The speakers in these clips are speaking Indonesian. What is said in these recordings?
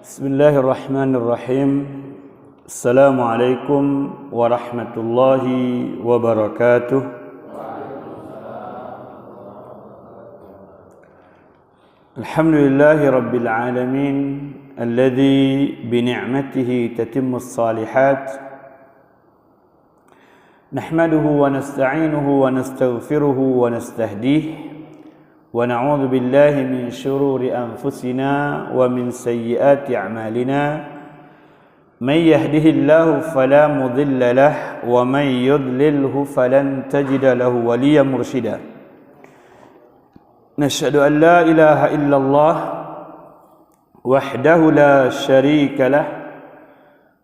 بسم الله الرحمن الرحيم. السلام عليكم ورحمة الله وبركاته. الحمد لله رب العالمين الذي بنعمته تتم الصالحات. نحمده ونستعينه ونستغفره ونستهديه، ونعوذ بالله من شرور أنفسنا ومن سيئات أعمالنا. من يهده الله فلا مضل له، ومن يضلله فلن تجد له وليا مرشدا. نشهد أن لا إله إلا الله وحده لا شريك له،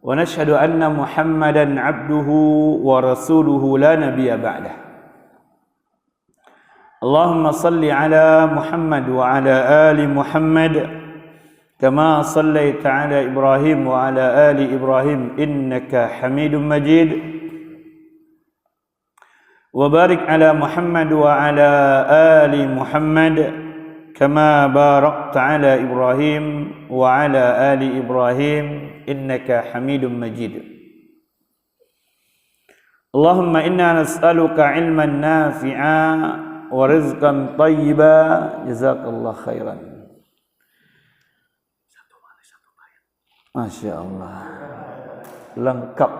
ونشهد أن محمدا عبده ورسوله لا نبي بعده. اللهم صل على محمد وعلى آل محمد كما صليت على إبراهيم وعلى آل إبراهيم إنك حميد مجيد، وبارك على محمد وعلى آل محمد كما باركت على إبراهيم وعلى آل إبراهيم إنك حميد مجيد. اللهم إنا نسألك علما نافعا ورزقا طيبا. Jazakallah khairan. Masya Allah, lengkap.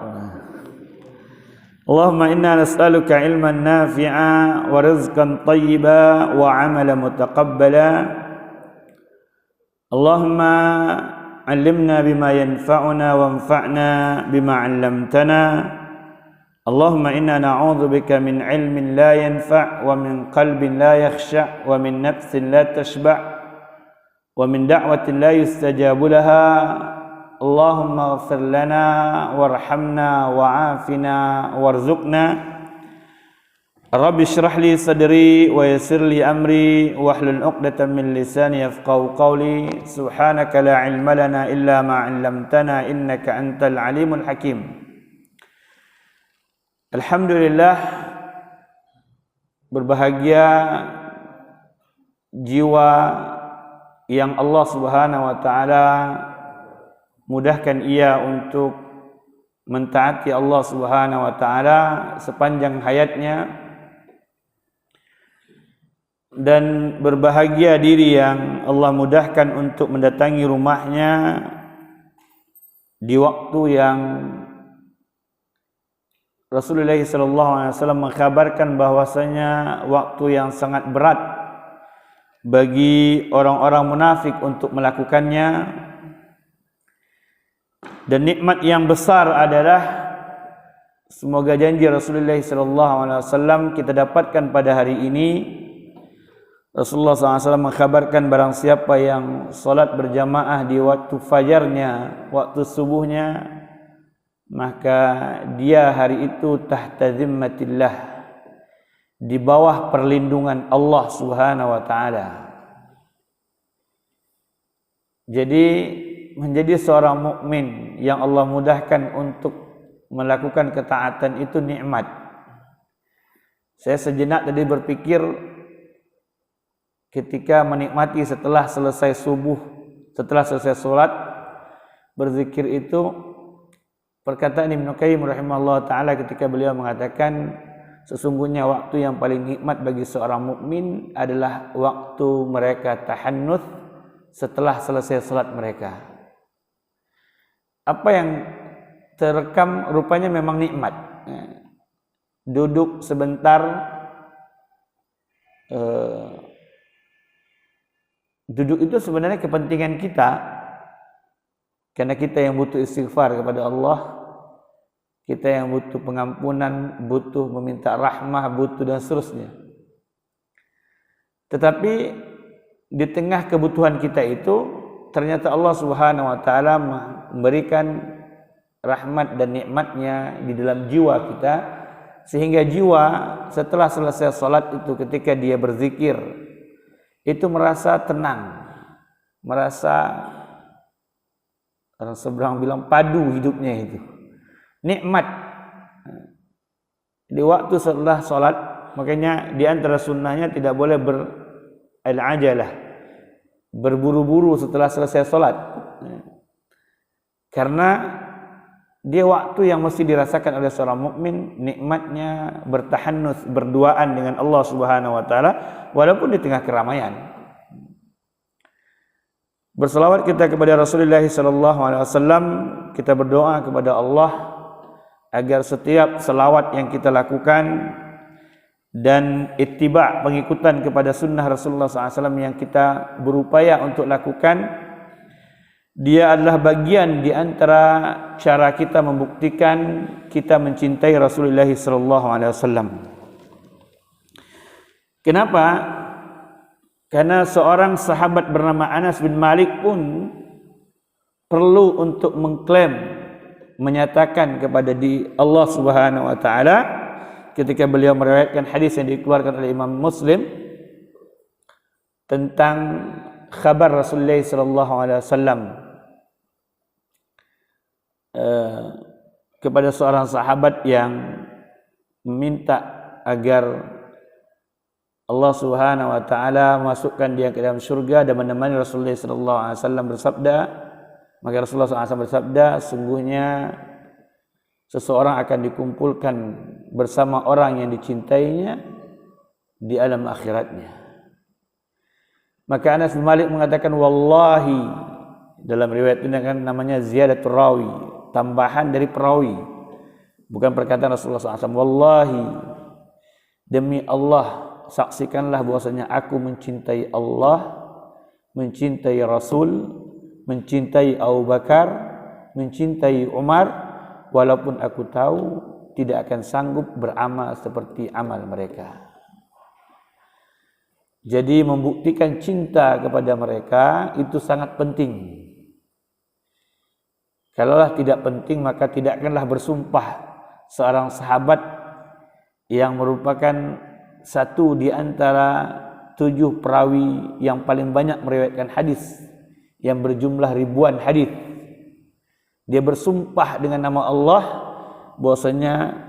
Allahumma inna nas'aluka ilman nafi'a wa rizqan tayyiba wa amalan mutaqabbala. Allahumma allimna bima yanfa'una wanfa'na bima 'allamtana. Allahumma inna na'udzu bika min ilmin la yanfa' wa min qalbin la yakhsha' wa min nafsin la tashba' wa min da'watin la yustajabu laha. Allahumma ighfir lana warhamna wa'afina warzuqna. Rabbi shrah li sadri wa yassir li amri wahlul 'uqdatam min lisani yafqahu qawli. Subhanaka la ilma lana illa ma 'allamtana innaka antal alimul hakim. Alhamdulillah, berbahagia jiwa yang Allah Subhanahu wa taala mudahkan ia untuk mentaati Allah Subhanahu wa taala sepanjang hayatnya, dan berbahagia diri yang Allah mudahkan untuk mendatangi rumahnya di waktu yang Rasulullah SAW mengkabarkan bahwasanya waktu yang sangat berat bagi orang-orang munafik untuk melakukannya. Dan nikmat yang besar adalah semoga janji Rasulullah SAW kita dapatkan pada hari ini. Rasulullah SAW mengkabarkan barang siapa yang salat berjamaah di waktu fajarnya, waktu subuhnya, maka dia hari itu tahta zimmatillah, di bawah perlindungan Allah Subhanahu wa taala. Jadi menjadi seorang mukmin yang Allah mudahkan untuk melakukan ketaatan itu nikmat. Saya sejenak tadi berpikir ketika menikmati setelah selesai subuh, setelah selesai salat, berzikir itu, perkataan Ibnu Qayyim rahimahullah ta'ala ketika beliau mengatakan sesungguhnya waktu yang paling nikmat bagi seorang mukmin adalah waktu mereka tahannuts setelah selesai salat mereka. Apa yang terekam rupanya memang nikmat. Duduk sebentar, duduk itu sebenarnya kepentingan kita, karena kita yang butuh istighfar kepada Allah, kita yang butuh pengampunan, butuh meminta rahmah, butuh dan seterusnya. Tetapi di tengah kebutuhan kita itu, ternyata Allah Subhanahu wa taala memberikan rahmat dan nikmatnya di dalam jiwa kita, sehingga jiwa setelah selesai salat itu ketika dia berzikir itu merasa tenang, merasa, orang seberang bilang padu hidupnya itu. Nikmat. Di waktu setelah salat, makanya di antara sunnahnya tidak boleh ber'ajalah, berburu-buru setelah selesai salat. Karena dia waktu yang mesti dirasakan oleh seorang mukmin, nikmatnya bertahannuts, berduaan dengan Allah Subhanahu wa taala walaupun di tengah keramaian. Berselawat kita kepada Rasulullah sallallahu alaihi wasallam, kita berdoa kepada Allah agar setiap selawat yang kita lakukan dan ittiba' pengikutan kepada sunnah Rasulullah SAW yang kita berupaya untuk lakukan, dia adalah bagian di antara cara kita membuktikan kita mencintai Rasulullah SAW. Kenapa? Karena seorang sahabat bernama Anas bin Malik pun perlu untuk mengklaim, menyatakan kepada Allah Subhanahu wa taala ketika beliau meriwayatkan hadis yang dikeluarkan oleh Imam Muslim tentang khabar Rasulullah sallallahu alaihi wasallam kepada seorang sahabat yang meminta agar Allah Subhanahu wa taala masukkan dia ke dalam syurga dan menemani Rasulullah sallallahu alaihi wasallam bersabda. Maka Rasulullah SAW bersabda, sungguhnya seseorang akan dikumpulkan bersama orang yang dicintainya di alam akhiratnya. Maka Anas bin Malik mengatakan, wallahi, dalam riwayat ini kan namanya ziyadatul rawi, tambahan dari perawi, bukan perkataan Rasulullah SAW. Wallahi, demi Allah, saksikanlah bahwasanya aku mencintai Allah, mencintai Rasul, mencintai Abu Bakar, mencintai Umar, walaupun aku tahu tidak akan sanggup beramal seperti amal mereka. Jadi membuktikan cinta kepada mereka itu sangat penting. Kalaulah tidak penting, maka tidak akanlah bersumpah seorang sahabat yang merupakan satu di antara 7 perawi yang paling banyak meriwayatkan hadis, yang berjumlah ribuan hadis. Dia bersumpah dengan nama Allah bahwasanya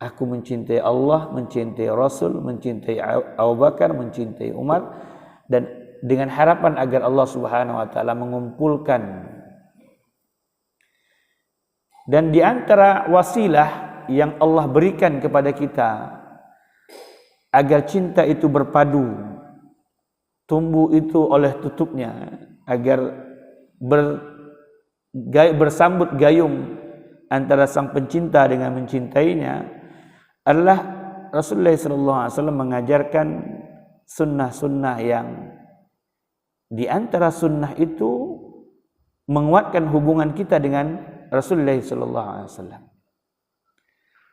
aku mencintai Allah, mencintai Rasul, mencintai Abu Bakar, mencintai Umar, dan dengan harapan agar Allah Subhanahu wa taala mengumpulkan. Dan di antara wasilah yang Allah berikan kepada kita agar cinta itu berpadu, tumbuh itu oleh tutupnya, agar bersambut gayung antara sang pencinta dengan mencintainya, adalah Rasulullah SAW mengajarkan sunnah-sunnah yang di antara sunnah itu menguatkan hubungan kita dengan Rasulullah SAW.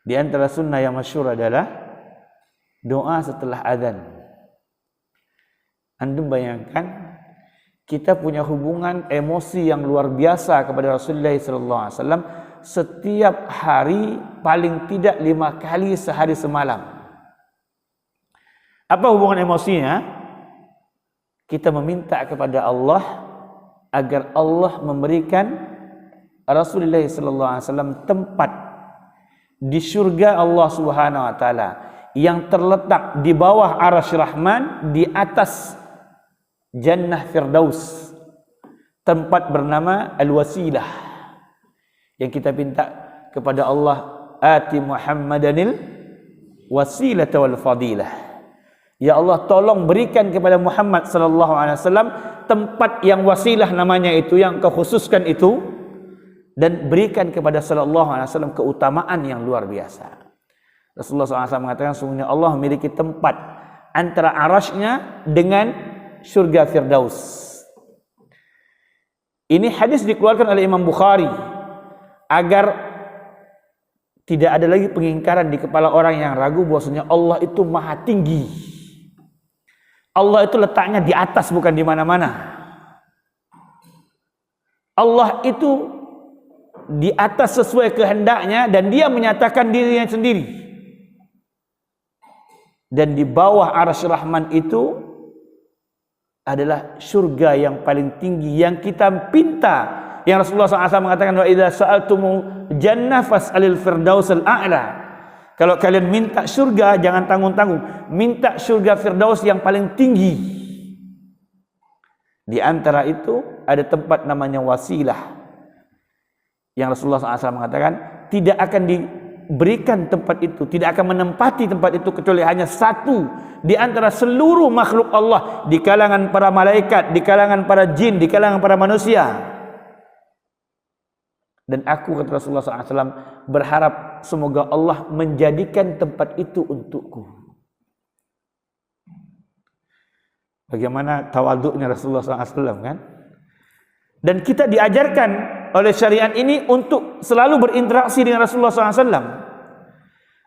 Di antara sunnah yang masyhur adalah doa setelah azan. Antum bayangkan, kita punya hubungan emosi yang luar biasa kepada Rasulullah SAW setiap hari, paling tidak 5 kali sehari semalam. Apa hubungan emosinya? Kita meminta kepada Allah agar Allah memberikan Rasulullah SAW tempat di syurga Allah Subhanahu wa taala yang terletak di bawah Arsy Rahman, di atas Jannah Firdaus, tempat bernama Al-Wasilah, yang kita minta kepada Allah, ati Muhammadanil wasilata wal fadilah. Ya Allah, tolong berikan kepada Muhammad sallallahu alaihi wasallam tempat yang wasilah namanya itu, yang kau khususkan itu, dan berikan kepada sallallahu alaihi wasallam keutamaan yang luar biasa. Rasulullah SAW mengatakan, sungguhnya Allah memiliki tempat antara arasy-Nya dengan surga Firdaus. Ini hadis dikeluarkan oleh Imam Bukhari agar tidak ada lagi pengingkaran di kepala orang yang ragu bahwasanya Allah itu maha tinggi. Allah itu letaknya di atas, bukan di mana-mana. Allah itu di atas sesuai kehendaknya, dan dia menyatakan dirinya sendiri. Dan di bawah Arsy Rahman itu adalah surga yang paling tinggi yang kita pinta, yang Rasulullah SAW mengatakan, wa idza sa'altumu jannah fas'alil firdausal a'la. Kalau kalian minta surga, jangan tanggung-tanggung, minta surga Firdaus yang paling tinggi. Di antara itu ada tempat namanya wasilah. yang Rasulullah SAW mengatakan tidak akan diberikan tempat itu, tidak akan menempati tempat itu kecuali hanya satu di antara seluruh makhluk Allah, di kalangan para malaikat, di kalangan para jin, di kalangan para manusia. Dan aku, kata Rasulullah SAW, berharap semoga Allah menjadikan tempat itu untukku. Bagaimana tawaduknya Rasulullah SAW, kan? Dan kita diajarkan oleh syariat ini untuk selalu berinteraksi dengan Rasulullah SAW,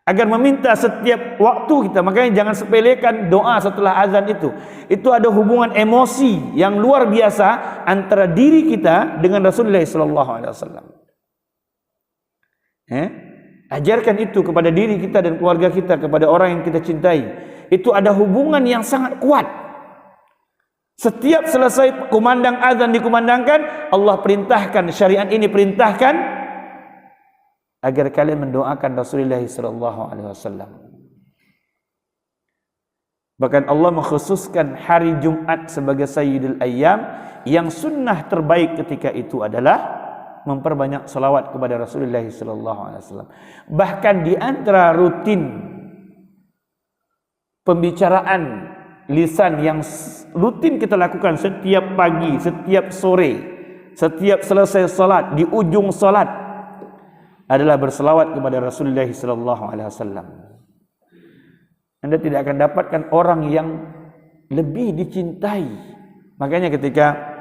agar meminta setiap waktu kita. Makanya jangan sepelekan doa setelah azan itu. Itu ada hubungan emosi yang luar biasa antara diri kita dengan Rasulullah SAW. Ajarkan itu kepada diri kita dan keluarga kita, kepada orang yang kita cintai. Itu ada hubungan yang sangat kuat. Setiap selesai kumandang azan dikumandangkan, Allah perintahkan, syariat ini perintahkan agar kalian mendoakan Rasulullah SAW. Bahkan Allah mengkhususkan hari Jumat sebagai Sayyidul Ayyam, yang sunnah terbaik ketika itu adalah memperbanyak salawat kepada Rasulullah SAW. Bahkan di antara rutin pembicaraan lisan yang rutin kita lakukan setiap pagi, setiap sore, setiap selesai salat, di ujung salat, adalah berselawat kepada Rasulullah SAW. Anda tidak akan dapatkan orang yang lebih dicintai. Makanya ketika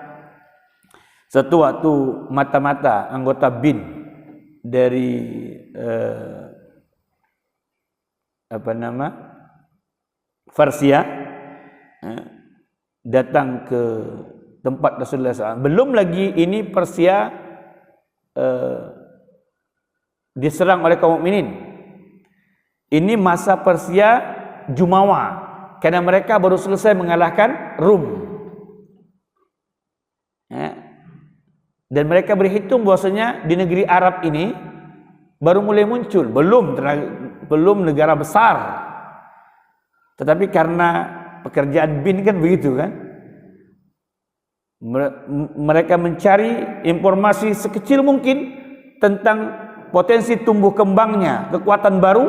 satu waktu mata-mata anggota BIN dari Persia datang ke tempat Rasulullah SAW. Belum lagi ini Persia diserang oleh kaum mukminin. Ini masa Persia Jumawa, karena mereka baru selesai mengalahkan Rum. Dan mereka berhitung bahwasanya di negeri Arab ini baru mulai muncul, belum negara besar. Tetapi karena pekerjaan BIN kan begitu, kan? Mereka mencari informasi sekecil mungkin tentang potensi tumbuh kembangnya kekuatan baru,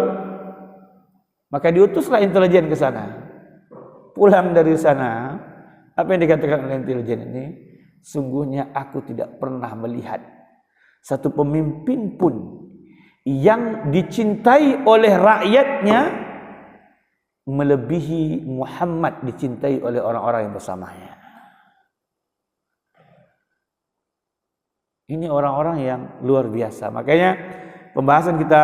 maka diutuslah intelijen ke sana. Pulang dari sana, apa yang dikatakan oleh intelijen ini? Sungguhnya aku tidak pernah melihat satu pemimpin pun yang dicintai oleh rakyatnya melebihi Muhammad dicintai oleh orang-orang yang bersamanya. Ini orang-orang yang luar biasa. Makanya pembahasan kita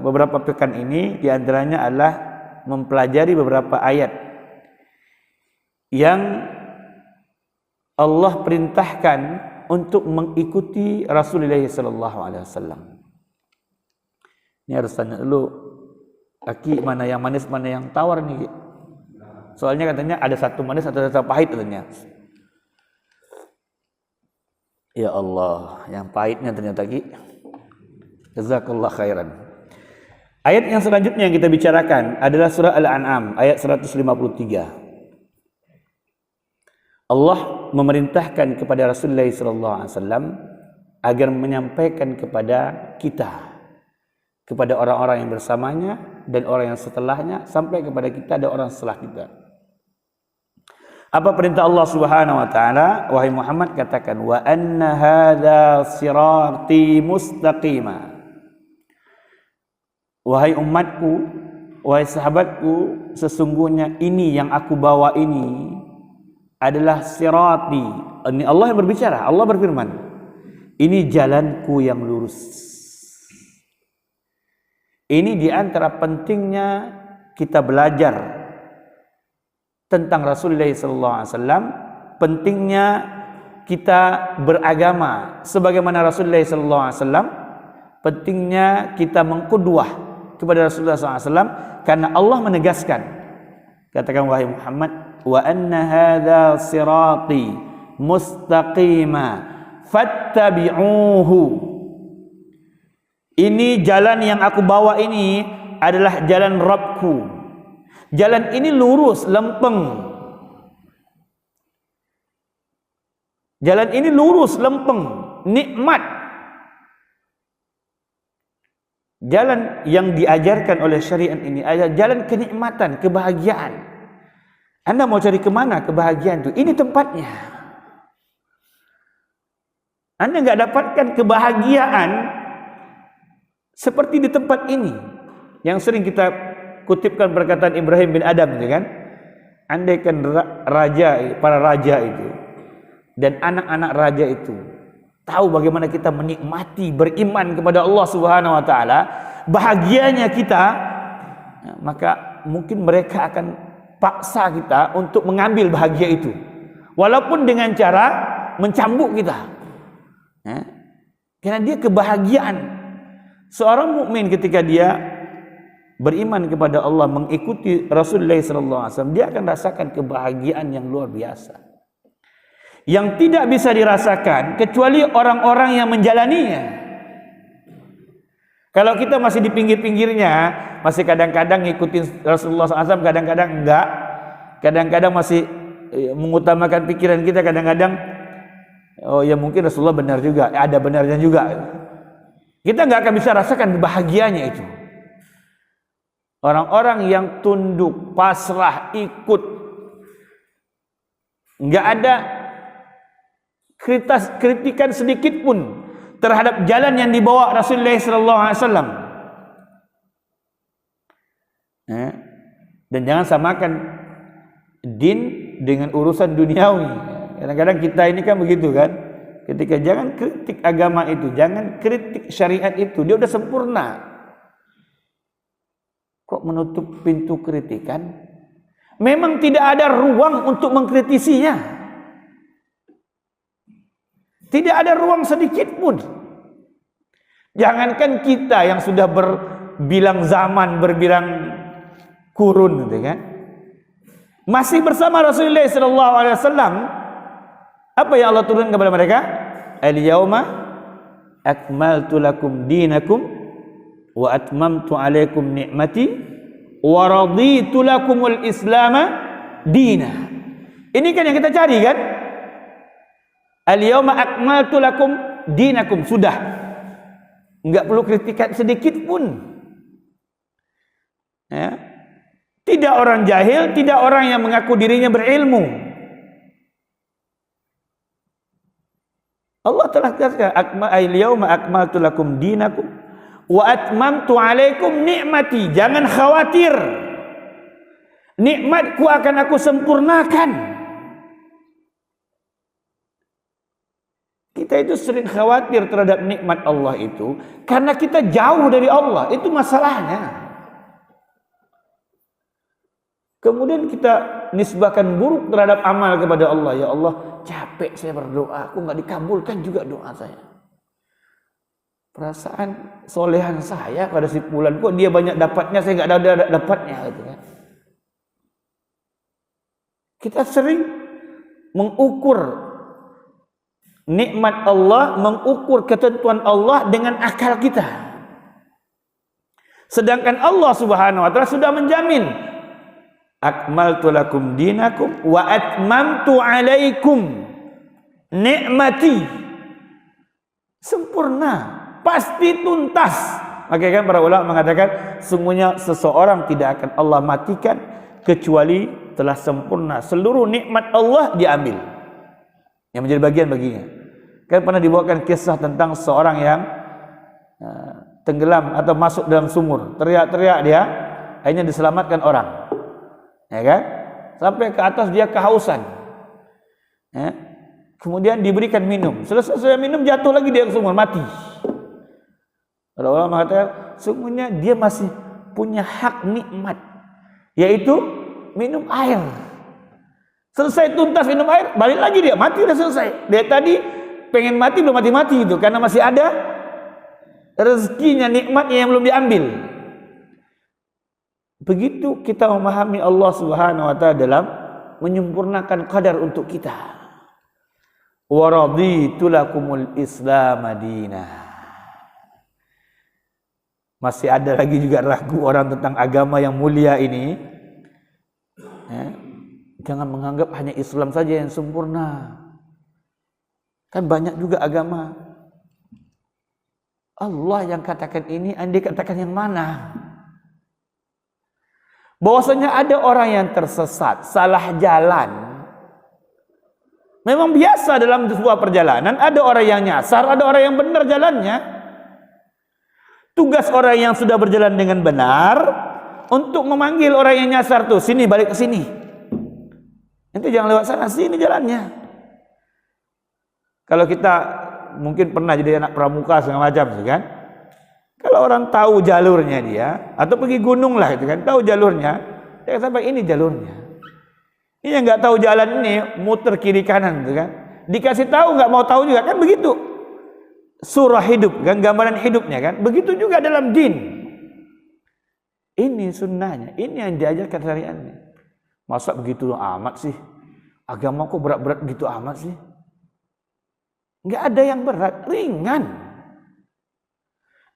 beberapa pekan ini diantaranya adalah mempelajari beberapa ayat yang Allah perintahkan untuk mengikuti Rasulullah SAW. Ini harus tanya dulu, Aki, mana yang manis, mana yang tawar nih? Soalnya katanya ada satu manis atau satu pahit katanya. Ya Allah, yang pahitnya ternyata Ki. Jazakallah khairan. Ayat yang selanjutnya yang kita bicarakan adalah surah Al-An'am ayat 153. Allah memerintahkan kepada Rasulullah SAW agar menyampaikan kepada kita, kepada orang-orang yang bersamanya dan orang yang setelahnya, sampai kepada kita dan orang setelah kita. Apa perintah Allah Subhanahu wa taala? Wahai Muhammad, katakan, wa anna hadza sirati mustaqima. Wahai umatku, wahai sahabatku, sesungguhnya ini yang aku bawa ini adalah sirati. Ini Allah yang berbicara, Allah berfirman, ini jalanku yang lurus. Ini di antara pentingnya kita belajar tentang Rasulullah SAW, pentingnya kita beragama sebagaimana Rasulullah SAW, pentingnya kita mengqudwah kepada Rasulullah SAW, karena Allah menegaskan, katakan wahai Muhammad, wa anna hadza sirati mustaqima fattabi'uhu. Ini jalan yang aku bawa ini adalah jalan Rabbku. Jalan ini lurus, lempeng. Jalan ini lurus, lempeng, nikmat. jalan yang diajarkan oleh syariat ini adalah jalan kenikmatan, kebahagiaan. Anda mau cari kemana kebahagiaan itu? Ini tempatnya. Anda nggak dapatkan kebahagiaan seperti di tempat ini. Yang sering kita kutipkan perkataan Ibrahim bin Adam, kan? Andaikan para raja itu dan anak-anak raja itu tahu bagaimana kita menikmati beriman kepada Allah Subhanahu wa taala, bahagianya kita, maka mungkin mereka akan paksa kita untuk mengambil bahagia itu, walaupun dengan cara mencambuk kita. Karena dia kebahagiaan seorang mukmin ketika dia beriman kepada Allah, mengikuti Rasulullah SAW, dia akan rasakan kebahagiaan yang luar biasa, yang tidak bisa dirasakan kecuali orang-orang yang menjalaninya. Kalau kita masih di pinggir-pinggirnya, masih kadang-kadang ngikutin Rasulullah SAW, kadang-kadang enggak, kadang-kadang masih mengutamakan pikiran kita, kadang-kadang oh ya mungkin Rasulullah benar juga, ada benarnya juga, kita enggak akan bisa rasakan bahagianya itu. Orang-orang yang tunduk, pasrah, ikut, enggak ada kritikan sedikit pun terhadap jalan yang dibawa Rasulullah SAW. Dan jangan samakan din dengan urusan duniawi. Kadang-kadang kita ini kan begitu kan. Ketika jangan kritik agama itu, jangan kritik syariat itu, dia udah sempurna. Kok menutup pintu kritikan? Memang tidak ada ruang untuk mengkritisinya. Tidak ada ruang sedikit pun. Jangankan kita yang sudah berbilang zaman, berbilang kurun, gitu kan? Masih bersama Rasulullah SAW, apa yang Allah turunkan kepada mereka? Al-yauma akmaltu lakum dinakum wa atmamtu alaikum ni'mati wa raditu lakumul islama dina. Ini kan yang kita cari kan? Al-yauma akmaltu lakum dinakum, sudah. Enggak perlu kritikan sedikit pun. Ya. Tidak orang jahil, tidak orang yang mengaku dirinya berilmu. Allah telah katakan al-yauma akmaltu lakum dinakum wa atmamtu alaikum ni'mati. Jangan khawatir, nikmatku akan aku sempurnakan. Kita itu sering khawatir terhadap nikmat Allah itu karena kita jauh dari Allah, itu masalahnya. Kemudian kita nisbahkan buruk terhadap amal kepada Allah. Ya Allah, capek saya berdoa, aku nggak dikabulkan juga doa saya. Perasaan solehan saya pada si fulan, kok dia banyak dapatnya, saya nggak ada dapatnya, gitu kan. Kita sering mengukur nikmat Allah, mengukur ketentuan Allah dengan akal kita. Sedangkan Allah Subhanahu wa taala sudah menjamin, akmaltu lakum dinakum wa atmamtu alaikum ni'mati. Sempurna, pasti tuntas. Makanya kan para ulama mengatakan sungguhnya seseorang tidak akan Allah matikan kecuali telah sempurna. Seluruh nikmat Allah diambil yang menjadi bagian baginya. Kan pernah dibawakan kisah tentang seorang yang tenggelam atau masuk dalam sumur, teriak-teriak dia, akhirnya diselamatkan orang, ya kan? Sampai ke atas dia kehausan, ya. Kemudian diberikan minum, selesai minum jatuh lagi dia ke sumur, mati. Kalau ulama mengatakan sungguhnya dia masih punya hak nikmat, yaitu minum air. Selesai tuntas minum air, balik lagi dia mati, udah selesai. Dia tadi pengen mati belum mati-mati itu karena masih ada rezekinya, nikmatnya yang belum diambil. Begitu kita memahami Allah Subhanahu wa taala dalam menyempurnakan qadar untuk kita. Wa raditu lakumul Islam madinah. Masih ada lagi juga ragu orang tentang agama yang mulia ini. Ya. Jangan menganggap hanya Islam saja yang sempurna. Kan banyak juga agama. Allah yang katakan ini, Anda katakan yang mana? Bahwasanya ada orang yang tersesat, salah jalan. Memang biasa dalam sebuah perjalanan, ada orang yang nyasar, ada orang yang benar jalannya. Tugas orang yang sudah berjalan dengan benar untuk memanggil orang yang nyasar tuh, sini, balik ke sini. Nanti jangan lewat sana, sini jalannya. Kalau kita mungkin pernah jadi anak pramuka segala macam kan. Kalau orang tahu jalurnya dia, atau pergi gunung lah itu kan, tahu jalurnya, dia sampai ini jalurnya. Ini yang nggak tahu jalan ini muter kiri kanan gitu kan. Dikasih tahu nggak mau tahu juga kan begitu. Surah hidup kan, gambaran hidupnya kan. Begitu juga dalam din. Ini sunnahnya, ini yang diajarkan syariatnya. Masa begitu amat sih? Agama kok berat-berat begitu amat sih? Nggak ada yang berat, ringan.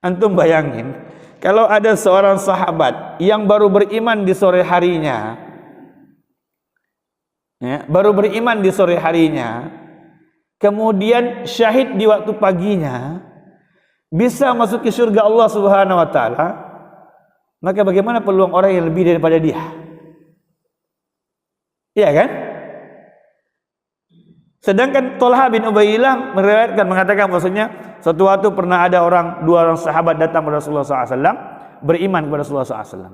Antum bayangin, kalau ada seorang sahabat yang baru beriman di sore harinya, ya, baru beriman di sore harinya, kemudian syahid di waktu paginya, bisa masuk ke surga Allah Subhanahu wa taala, maka bagaimana peluang orang yang lebih daripada dia? Iya kan? Sedangkan Thalhah bin Ubaidillah meriwayatkan mengatakan bahwasanya suatu waktu pernah ada dua orang sahabat datang kepada Rasulullah SAW, beriman kepada Rasulullah SAW.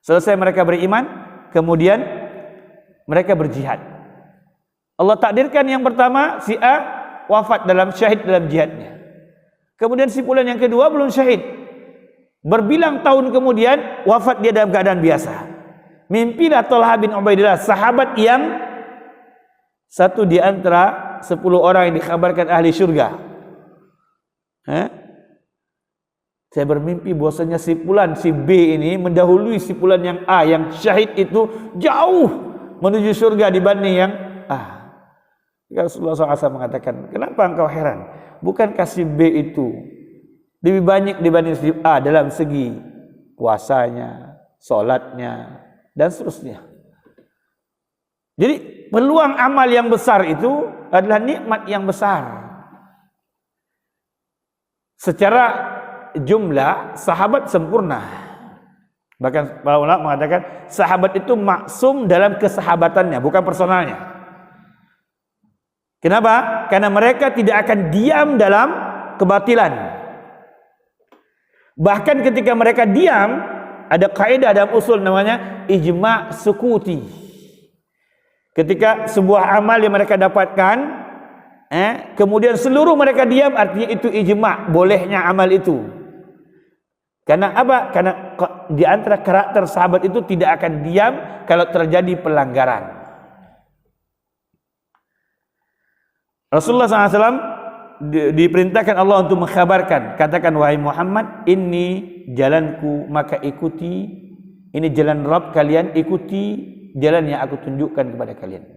Selesai mereka beriman, kemudian mereka berjihad. Allah takdirkan yang pertama si A wafat syahid dalam jihadnya. Kemudian si fulan yang kedua belum syahid. Berbilang tahun kemudian wafat dia dalam keadaan biasa. Mimpilah Thalhah bin Ubaidillah, sahabat yang satu di antara 10 orang yang dikabarkan ahli syurga. Saya bermimpi bahwasanya si fulan, si B ini mendahului si fulan yang A, yang syahid itu jauh menuju surga dibanding yang A. Rasulullah SAW mengatakan, kenapa engkau heran? Bukankah si B itu lebih banyak dibanding si A dalam segi puasanya, sholatnya, dan seterusnya. Jadi peluang amal yang besar itu adalah nikmat yang besar. Secara jumlah sahabat sempurna. Bahkan para ulama mengatakan sahabat itu maksum dalam kesahabatannya, bukan personalnya. Kenapa? Karena mereka tidak akan diam dalam kebatilan. Bahkan ketika mereka diam, ada kaidah dalam usul namanya ijma' sukuti. Ketika sebuah amal yang mereka dapatkan, kemudian seluruh mereka diam, artinya itu ijma', bolehnya amal itu. Karena apa? Karena di antara karakter sahabat itu tidak akan diam kalau terjadi pelanggaran. Rasulullah SAW diperintahkan Allah untuk mengkhabarkan, katakan wahai Muhammad, ini jalanku maka ikuti, ini jalan Rabb kalian, ikuti jalan yang aku tunjukkan kepada kalian.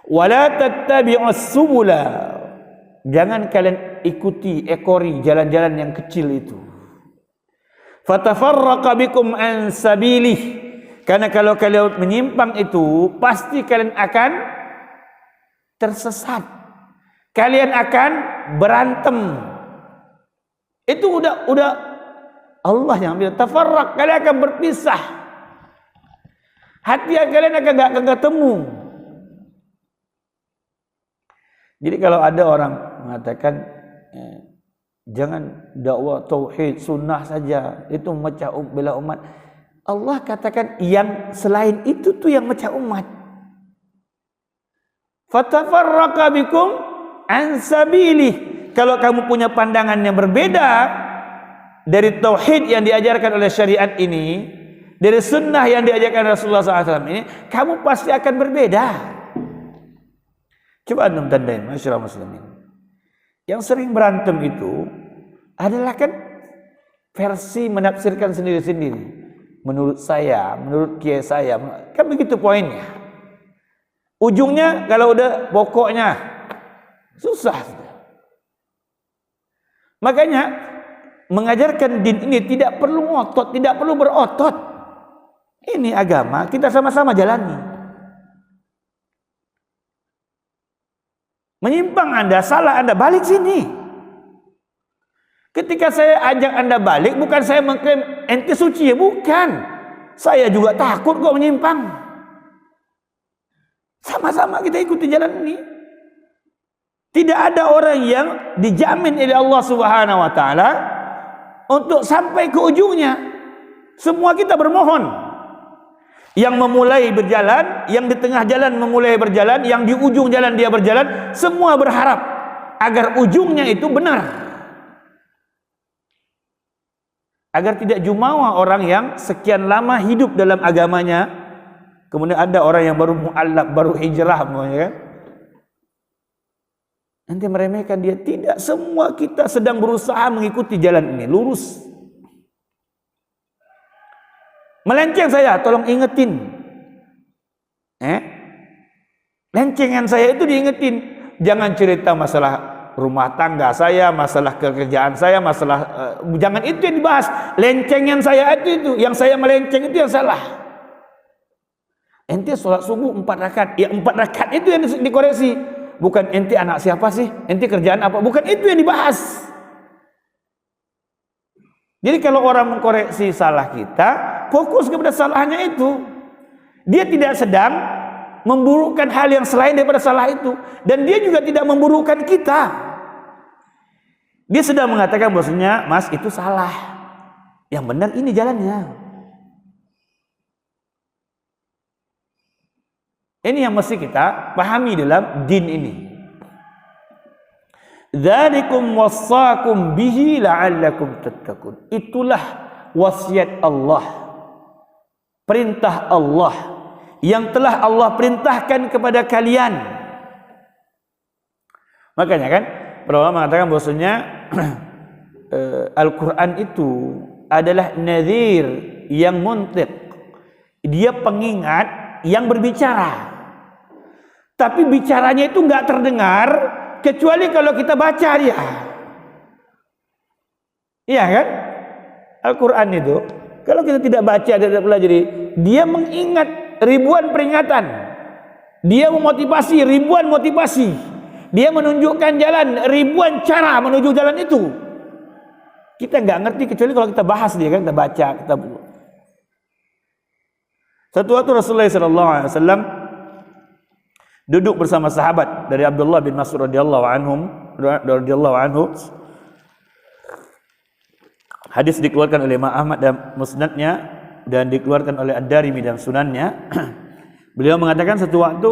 Wala tattabi'us subula, jangan kalian ikuti, ekori jalan-jalan yang kecil itu. Fatafarraqa bikum an sabilih, karena kalau kalian menyimpang itu pasti kalian akan tersesat, kalian akan berantem. Itu udah Allah yang bilang tafarraq, kalian akan berpisah. Hati kalian akan gak ketemu. Jadi kalau ada orang mengatakan jangan dakwah tauhid sunnah saja, itu memecah belah umat, Allah katakan yang selain itu tuh yang mecah umat. Fatafarraqa bikum an sabilih, kalau kamu punya pandangan yang berbeda dari tauhid yang diajarkan oleh syariat ini, dari sunnah yang diajarkan Rasulullah SAW ini, kamu pasti akan berbeda. Coba antum tandain, masyarakat muslimin. Yang sering berantem itu adalah kan versi menafsirkan sendiri-sendiri. Menurut saya, menurut kiai saya, kan begitu poinnya. Ujungnya kalau udah pokoknya susah. Makanya mengajarkan din ini tidak perlu ngotot, tidak perlu berotot. Ini agama, kita sama-sama jalani. Menyimpang Anda, salah Anda, balik sini. Ketika saya ajak Anda balik, bukan saya mengklaim ente suci ya, bukan. Saya juga takut kok menyimpang. Sama-sama kita ikuti jalan ini. Tidak ada orang yang dijamin oleh Allah Subhanahu wa taala untuk sampai ke ujungnya. Semua kita bermohon. Yang memulai berjalan, yang di tengah jalan memulai berjalan, yang di ujung jalan dia berjalan, semua berharap agar ujungnya itu benar. Agar tidak jumawa orang yang sekian lama hidup dalam agamanya, kemudian ada orang yang baru mu'allaq, baru hijrah, kan? Nanti meremehkan dia. Tidak, semua kita sedang berusaha mengikuti jalan ini lurus. Melenceng saya, tolong ingetin. Lencengan saya itu diingetin. Jangan cerita masalah rumah tangga saya, masalah kerjaan saya, masalah jangan itu yang dibahas. Lencengan saya itu yang saya melenceng itu yang salah. Ente sholat subuh 4 rakaat, ya 4 rakaat itu yang dikoreksi. Bukan ente anak siapa sih, ente kerjaan apa, bukan itu yang dibahas. Jadi kalau orang mengkoreksi salah kita, fokus kepada salahnya itu. Dia tidak sedang memburukkan hal yang selain daripada salah itu, dan dia juga tidak memburukkan kita. Dia sedang mengatakan bahwasanya, Mas, itu salah, yang benar ini jalannya. Ini yang mesti kita pahami dalam din ini. Dzalikum wassakum bihi la'allakum tattaqun. Itulah wasiat Allah, perintah Allah yang telah Allah perintahkan kepada kalian. Makanya kan para ulama mengatakan bahwasanya Al-Quran itu adalah nadhir yang muntiq. Dia pengingat yang berbicara. Tapi bicaranya itu enggak terdengar kecuali kalau kita baca dia. Iya kan? Al-Quran itu kalau kita tidak baca, tidak pelajari, dia mengingat ribuan peringatan, dia memotivasi ribuan motivasi, dia menunjukkan jalan ribuan cara menuju jalan itu. Kita nggak ngerti kecuali kalau kita bahas dia, kan kita baca, kita. Satu waktu Rasulullah SAW duduk bersama sahabat dari Abdullah bin Mas'ud radhiyallahu anhu. Hadis dikeluarkan oleh Imam Ahmad dan musnadnya, dan dikeluarkan oleh Ad-Darimi dan sunannya. Beliau mengatakan satu waktu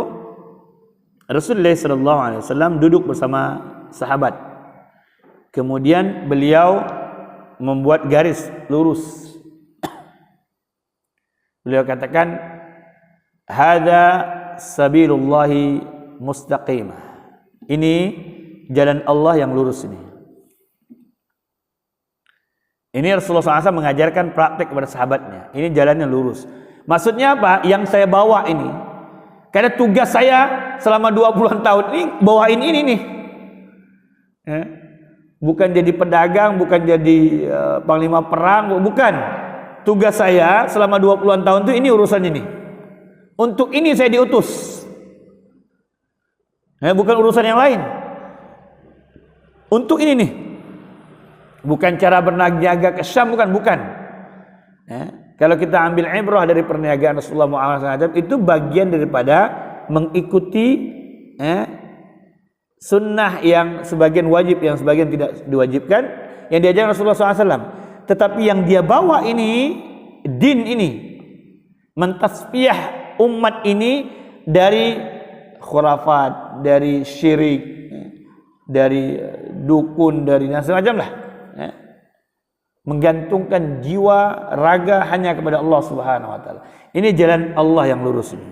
Rasulullah SAW duduk bersama sahabat. Kemudian beliau membuat garis lurus. Beliau katakan, "Hadza sabilullahi mustaqimah." Ini jalan Allah yang lurus ini. Ini Rasulullah SAW mengajarkan praktek kepada sahabatnya. Ini jalannya lurus. Maksudnya apa? Yang saya bawa ini, karena tugas saya selama 20-an tahun ini bawain ini nih. Bukan jadi pedagang, bukan jadi panglima perang, bukan. Tugas saya selama 20-an tahun itu ini urusan ini. Untuk ini saya diutus. Bukan urusan yang lain. Untuk ini nih. Bukan cara berniaga ke Syam, bukan. Kalau kita ambil ibrah dari perniagaan Rasulullah Muhammad SAW, itu bagian daripada mengikuti sunnah yang sebagian wajib, yang sebagian tidak diwajibkan, yang diajarkan Rasulullah SAW. Tetapi yang dia bawa ini, din ini, mentasbih umat ini dari khurafat, dari syirik, dari dukun, dari macam-macam lah. Menggantungkan jiwa raga hanya kepada Allah Subhanahu wa taala. Ini jalan Allah yang lurus ini.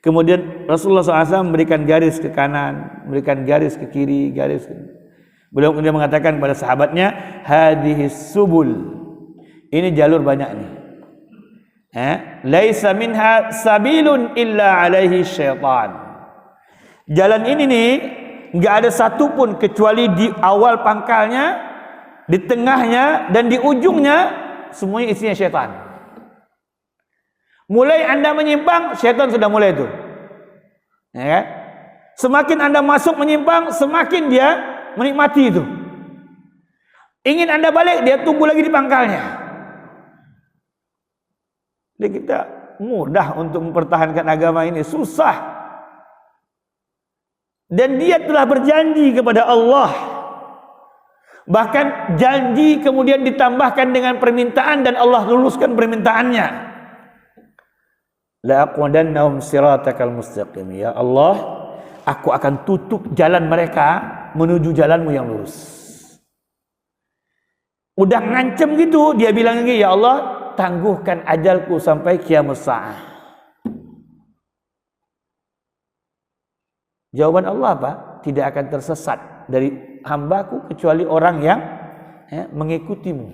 Kemudian Rasulullah SAW memberikan garis ke kanan, memberikan garis ke kiri, garis ke... Beliau kemudian mengatakan kepada sahabatnya, hadhis subul. Ini jalur banyak nih. Laisa minha sabilun illa alaihi syaitan. Jalan ini nih enggak ada satu pun kecuali di awal pangkalnya, di tengahnya, dan di ujungnya semuanya isinya syaitan. Mulai Anda menyimpang, syaitan sudah mulai itu. Ya kan? Semakin Anda masuk menyimpang, semakin dia menikmati itu. Ingin Anda balik, dia tunggu lagi di pangkalnya. Jadi kita mudah untuk mempertahankan agama ini, susah. Dan dia telah berjanji kepada Allah. Bahkan janji kemudian ditambahkan dengan permintaan dan Allah luluskan permintaannya. La aqwadannahum siratakal mustaqim. Ya Allah, aku akan tutup jalan mereka menuju jalanmu yang lurus. Udah ngancem gitu, dia bilang lagi, ya Allah, tangguhkan ajalku sampai kiamat sa'ah. Jawaban Allah apa? Tidak akan tersesat dari hambaku kecuali orang yang mengikutimu.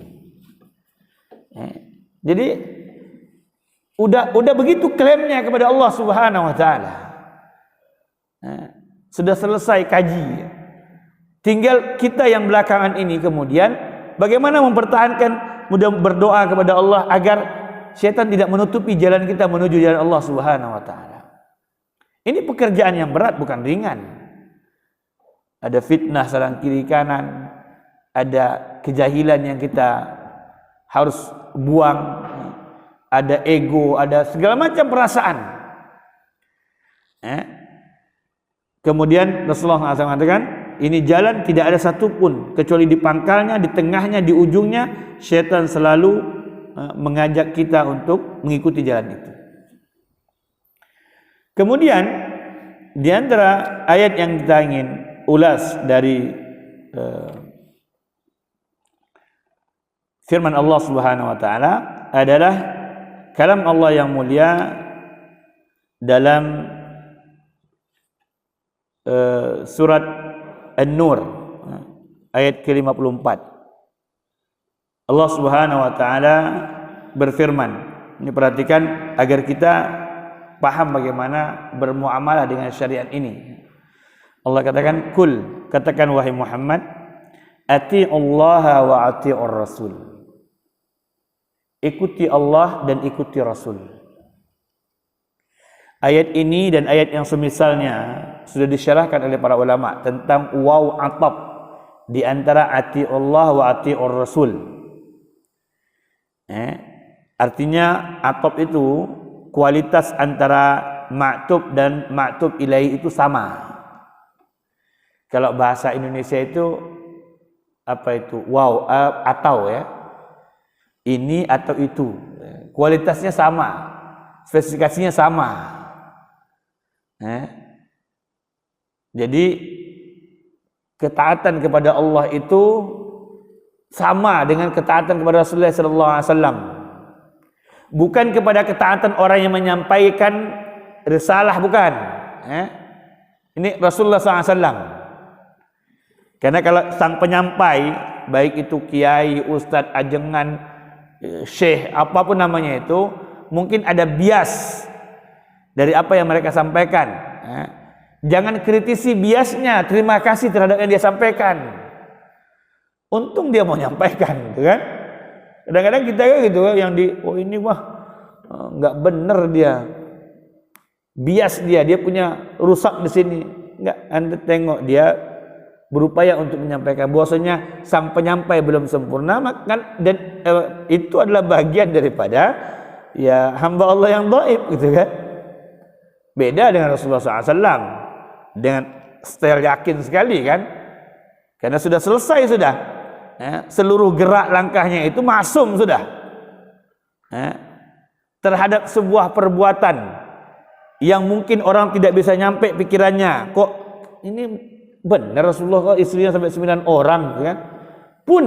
Jadi udah begitu klaimnya kepada Allah Subhanahu wa taala. Sudah selesai kaji. Tinggal kita yang belakangan ini kemudian bagaimana mempertahankan, mudah berdoa kepada Allah agar syaitan tidak menutupi jalan kita menuju jalan Allah Subhanahu wa taala. Ini pekerjaan yang berat, bukan ringan. Ada fitnah salah kiri kanan, ada kejahilan yang kita harus buang, ada ego, ada segala macam perasaan. Kemudian Rasulullah SAW mengatakan, ini jalan tidak ada satupun kecuali di pangkalnya, di tengahnya, di ujungnya, syaitan selalu mengajak kita untuk mengikuti jalan itu. Kemudian di antara ayat yang kita ingin ulas dari firman Allah Subhanahu wa taala adalah kalam Allah yang mulia dalam surat An-Nur ayat ke-54. Allah Subhanahu wa taala berfirman, ini perhatikan agar kita paham bagaimana bermuamalah dengan syariat ini. Allah katakan, kul, katakan wahai Muhammad, ati'ullaha wa ati'ur rasul. Ikuti Allah dan ikuti Rasul. Ayat ini dan ayat yang semisalnya sudah disyarahkan oleh para ulama tentang waw ataf di antara ati'ullah wa ati'ur rasul. Artinya ataf itu kualitas antara maktub dan maktub ilahi itu sama. Kalau bahasa Indonesia itu apa itu? Wow, atau ya. Ini atau itu. Kualitasnya sama. Spesifikasinya sama. Jadi ketaatan kepada Allah itu sama dengan ketaatan kepada Rasulullah sallallahu alaihi wasallam. Bukan kepada ketaatan orang yang menyampaikan risalah, bukan. Ini Rasulullah SAW. Karena kalau sang penyampai, baik itu kiai, ustadz, ajengan, syekh, apapun namanya itu, mungkin ada bias dari apa yang mereka sampaikan. Jangan kritisi biasnya, terima kasih terhadap yang dia sampaikan. Untung dia mau nyampaikan, gitu kan? Kadang-kadang kita gitu yang ini wah nggak bener dia, bias dia punya rusak di sini. Nggak, Anda tengok dia berupaya untuk menyampaikan bahwasanya sang penyampai belum sempurna, dan itu adalah bagian daripada ya hamba Allah yang dhaif, gitu kan? Beda dengan Rasulullah SAW dengan style yakin sekali kan, karena sudah selesai sudah. Seluruh gerak langkahnya itu masum sudah terhadap sebuah perbuatan yang mungkin orang tidak bisa nyampe pikirannya. Kok ini benar Rasulullah kok istrinya sampai 9 orang, kan? Pun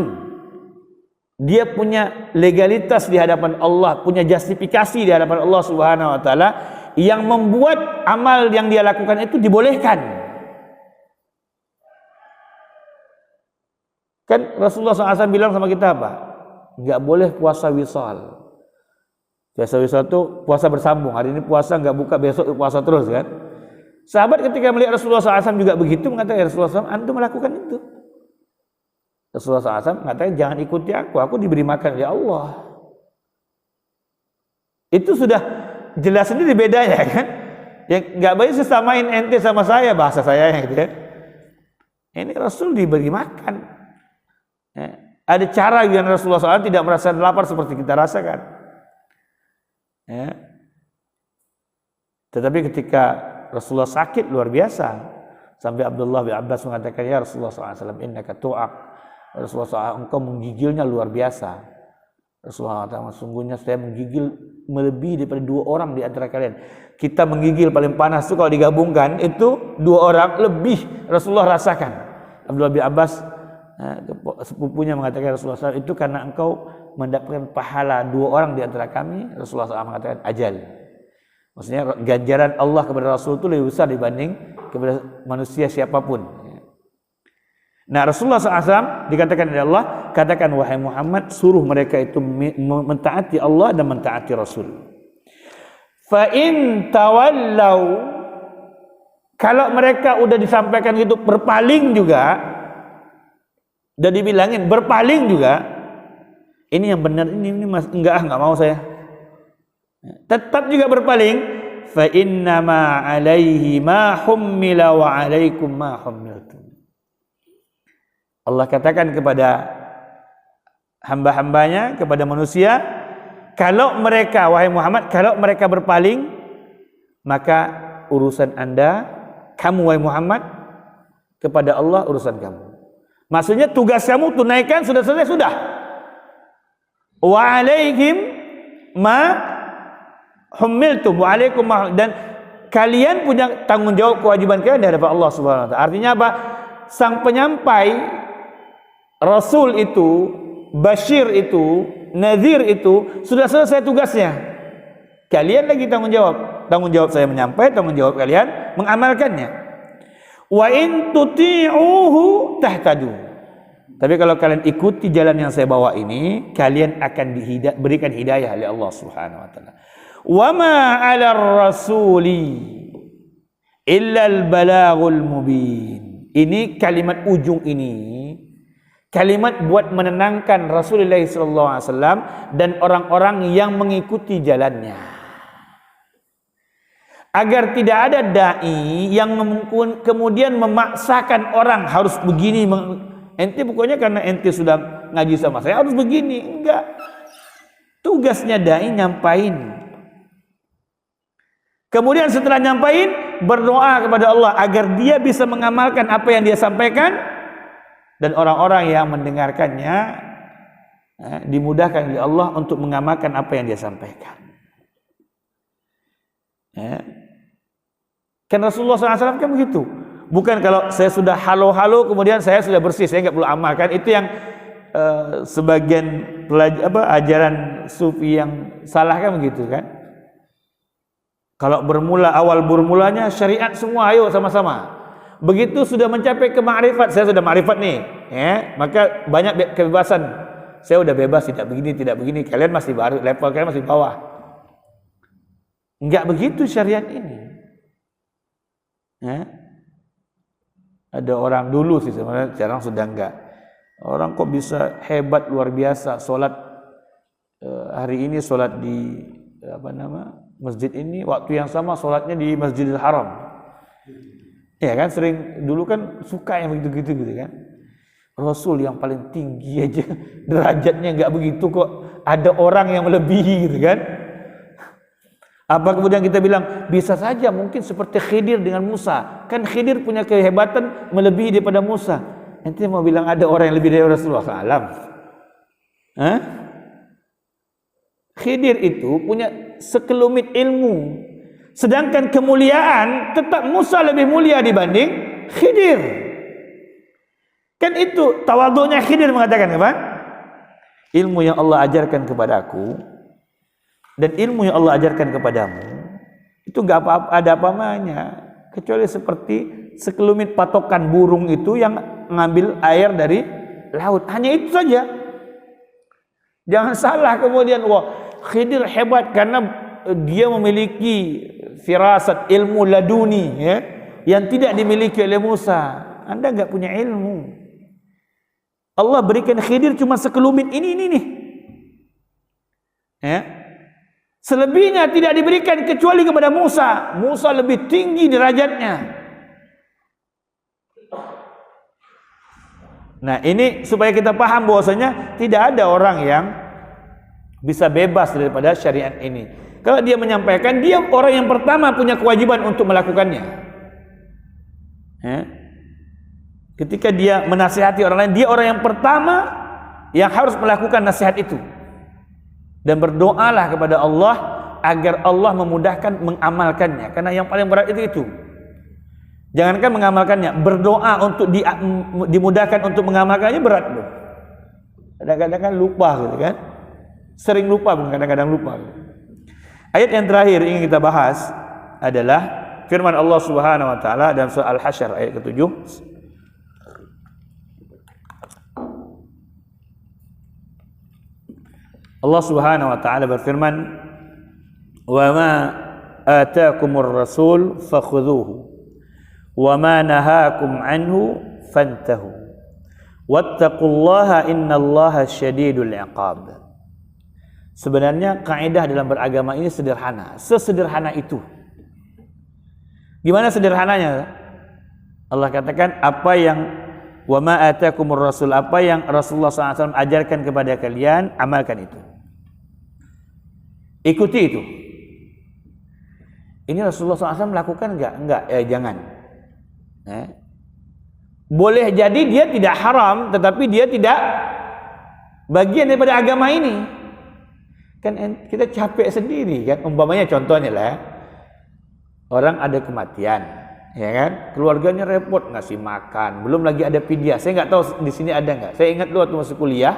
dia punya legalitas di hadapan Allah, punya justifikasi di hadapan Allah Subhanahu wa taala yang membuat amal yang dia lakukan itu dibolehkan. Kan Rasulullah SAW bilang sama kita apa? Nggak boleh puasa wisal. Puasa wisal itu puasa bersambung. Hari ini puasa nggak buka, besok puasa terus kan? Sahabat ketika melihat Rasulullah SAW juga begitu mengatakan, ya Rasulullah SAW, antum melakukan itu. Rasulullah SAW mengatakan, jangan ikuti aku diberi makan oleh Allah. Itu sudah jelas sendiri bedanya kan? Yang nggak baik sesamain ente sama saya, bahasa saya gitu ya. Ini Rasul diberi makan. Ada cara yang Rasulullah SAW tidak merasa lapar seperti kita rasakan. Ya. Tetapi ketika Rasulullah sakit luar biasa, sampai Abdullah bin Abbas mengatakan, ya Rasulullah SAW, innaka tu'aq. Rasulullah SAW, engkau menggigilnya luar biasa. Rasulullah SAW, sungguhnya saya menggigil melebihi daripada 2 orang di antara kalian. Kita menggigil paling panas itu kalau digabungkan itu 2 orang lebih Rasulullah rasakan. Abdullah bin Abbas, sepupunya mengatakan, Rasulullah SAW, itu karena engkau mendapatkan pahala 2 orang di antara kami. Rasulullah SAW mengatakan, ajal. Maksudnya ganjaran Allah kepada Rasul itu lebih besar dibanding kepada manusia siapapun. Nah, Rasulullah SAW dikatakan oleh Allah, katakan wahai Muhammad, suruh mereka itu mentaati Allah dan mentaati Rasul. Fa in tawallau, kalau mereka udah disampaikan gitu berpaling juga, udah dibilangin berpaling juga, ini yang benar, ini mas, enggak mau saya, tetap juga berpaling, fa innama alaihi ma hummila wa alaikum ma hummiltum. Allah katakan kepada hamba-hambanya, kepada manusia, kalau mereka, wahai Muhammad, kalau mereka berpaling, maka urusan Anda, kamu wahai Muhammad, kepada Allah urusan kamu. Maksudnya tugas kamu tunaikan, sudah selesai, sudah. Wa alaihim ma hummiltum wa alaikum ma, dan kalian punya tanggung jawab, kewajiban kalian di hadapan Allah Subhanahu wa taala. Artinya apa? Sang penyampai Rasul itu, Bashir itu, Nadhir itu sudah selesai tugasnya. Kalian lagi tanggung jawab. Tanggung jawab saya menyampaikan, tanggung jawab kalian mengamalkannya. Wa in tuti'uhu tahtadu. Tapi kalau kalian ikuti jalan yang saya bawa ini, kalian akan berikan hidayah oleh Allah Subhanahu wa taala. Wa ma 'alar rasuli illa al-balaghul mubin. Ini kalimat ujung ini, kalimat buat menenangkan Rasulullah SAW dan orang-orang yang mengikuti jalannya, agar tidak ada dai yang kemudian memaksakan orang harus begini. Ente pokoknya karena ente sudah ngaji sama saya harus begini. Enggak. Tugasnya dai nyampain. Kemudian setelah nyampain, berdoa kepada Allah agar dia bisa mengamalkan apa yang dia sampaikan, dan orang-orang yang mendengarkannya dimudahkan oleh Allah untuk mengamalkan apa yang dia sampaikan. Kan Rasulullah SAW kan begitu. Bukan kalau saya sudah halo-halo kemudian saya sudah bersih, saya nggak perlu amalkan. Itu yang sebagian ajaran sufi yang salah kan begitu kan. Kalau awal bermulanya syariat semua, ayo sama-sama. Begitu sudah mencapai ke ma'rifat, saya sudah ma'rifat nih, maka banyak kebebasan. Saya udah bebas, tidak begini, kalian masih baru, level kalian masih bawah. Enggak begitu syariat ini. Ada orang dulu sih sebenarnya, sekarang sudah enggak. Orang kok bisa hebat luar biasa, sholat hari ini sholat di masjid ini, waktu yang sama sholatnya di Masjidil Haram. Ya kan, sering dulu kan suka yang begitu-gitu gitu kan. Rasul yang paling tinggi aja derajatnya nggak begitu kok, ada orang yang melebihi gitu kan. Apa kemudian kita bilang bisa saja mungkin seperti Khidir dengan Musa. Kan Khidir punya kehebatan melebihi daripada Musa. Nanti mau bilang ada orang yang lebih dari Rasulullah SAW? Khidir itu punya sekelumit ilmu, sedangkan kemuliaan tetap Musa lebih mulia dibanding Khidir. Kan itu tawadhu'nya Khidir mengatakan apa? Ilmu yang Allah ajarkan kepadaku dan ilmu yang Allah ajarkan kepadamu itu enggak ada apa-apanya, kecuali seperti sekelumit patokan burung itu yang mengambil air dari laut. Hanya itu saja. Jangan salah kemudian, wah Khidir hebat karena dia memiliki firasat ilmu laduni yang tidak dimiliki oleh Musa. Anda enggak punya ilmu. Allah berikan Khidir cuma sekelumit ini nih. Selebihnya tidak diberikan kecuali kepada Musa. Musa lebih tinggi derajatnya. Nah, ini supaya kita paham bahwasanya tidak ada orang yang bisa bebas daripada syariat ini. Kalau dia menyampaikan, dia orang yang pertama punya kewajiban untuk melakukannya. Ketika dia menasihati orang lain, dia orang yang pertama yang harus melakukan nasihat itu. Dan berdoalah kepada Allah agar Allah memudahkan mengamalkannya, karena yang paling berat itu. Jangankan mengamalkannya, berdoa untuk dimudahkan untuk mengamalkannya berat loh. Kadang-kadang kan lupa gitu kan. Sering lupa, kadang-kadang lupa. Ayat yang terakhir ingin kita bahas adalah firman Allah Subhanahu wa taala dalam surah Al-Hasyr ayat ke-7. Allah Subhanahu wa taala berfirman, "Wa ma ataakumur rasul fakhudhuhu wa ma nahakum anhu fantahu wattaqullaha innallaha syadidul iqab." Sebenarnya kaidah dalam beragama ini sederhana, sesederhana itu. Gimana sederhananya? Allah katakan apa yang wa ma ataakumur rasul, apa yang Rasulullah SAW ajarkan kepada kalian, amalkan itu. Ikuti itu. Ini Rasulullah SAW melakukan enggak? Enggak, jangan. Boleh jadi dia tidak haram, tetapi dia tidak bagian daripada agama ini. Kan kita capek sendiri kan. Umpamanya contohnya lah, orang ada kematian, ya kan, keluarganya repot ngasih makan, belum lagi ada pidyah. Saya nggak tahu di sini ada nggak. Saya ingat dulu waktu masuk kuliah,